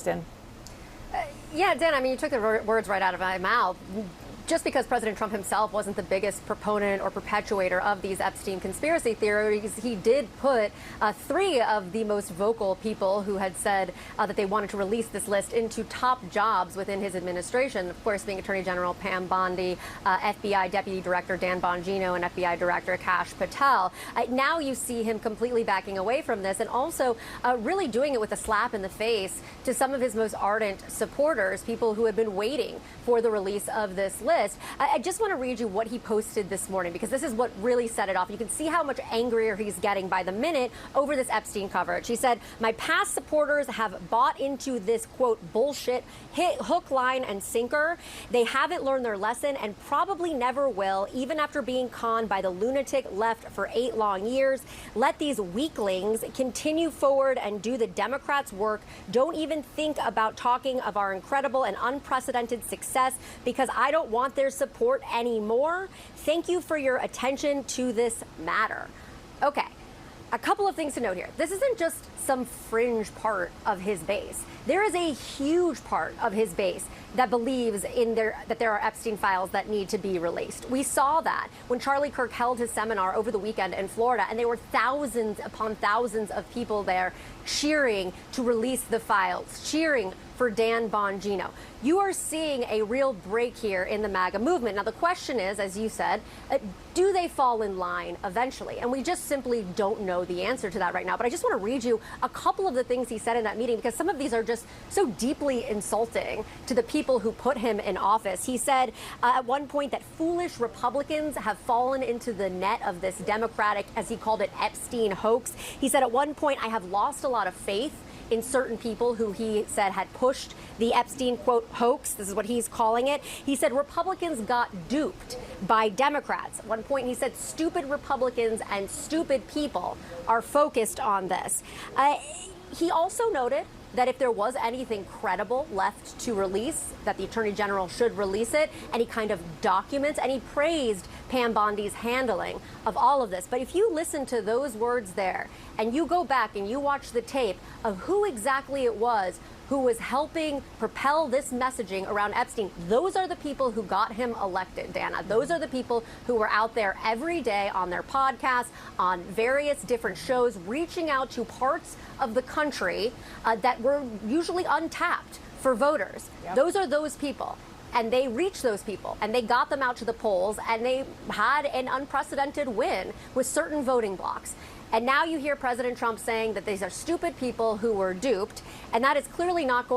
in. Yeah, Dan, I mean, you took the words right out of my mouth. Just because President Trump himself wasn't the biggest proponent or perpetuator of these Epstein conspiracy theories, he did put three of the most vocal people who had said that they wanted to release this list into top jobs within his administration. Of course, being Attorney General Pam Bondi, FBI Deputy Director Dan Bongino, and FBI Director Kash Patel. Now you see him completely backing away from this and also really doing it with a slap in the face to some of his most ardent supporters, people who have been waiting for the release of this list. I just want to read you what he posted this morning, because this is what really set it off. You can see how much angrier he's getting by the minute over this Epstein coverage. He said, "My past supporters have bought into this, quote, bullshit, hook, line, and sinker. They haven't learned their lesson and probably never will, even after being conned by the lunatic left for 8 long years. Let these weaklings continue forward and do the Democrats' work. Don't even think about talking of our incredible and unprecedented success, because I don't want their support anymore. Thank you for your attention to this matter." Okay, a couple of things to note here. This isn't just some fringe part of his base. There is a huge part of his base that believes that there are Epstein files that need to be released. We saw that when Charlie Kirk held his seminar over the weekend in Florida, and there were thousands upon thousands of people there cheering to release the files, cheering for Dan Bongino. You are seeing a real break here in the MAGA movement. Now, the question is, as you said, do they fall in line eventually? And we just simply don't know the answer to that right now. But I just want to read you a couple of the things he said in that meeting, because some of these are just so deeply insulting to the people who put him in office. He said at one point that foolish Republicans have fallen into the net of this Democratic, as he called it, Epstein hoax. He said at one point, "I have lost a lot of faith in certain people who he said had pushed the Epstein, quote, hoax." This is what he's calling it. He said Republicans got duped by Democrats. At one point, he said stupid Republicans and stupid people are focused on this. He also noted that if there was anything credible left to release, that the Attorney General should release it, any kind of documents, and he praised Pam Bondi's handling of all of this. But if you listen to those words there, and you go back and you watch the tape of who exactly it was who was helping propel this messaging around Epstein, those are the people who got him elected, Dana. Those are the people who were out there every day on their podcasts, on various different shows, reaching out to parts of the country that were usually untapped for voters. Yep. Those are those people. And they reached those people, and they got them out to the polls, and they had an unprecedented win with certain voting blocks. And now you hear President Trump saying that these are stupid people who were duped, and that is clearly not going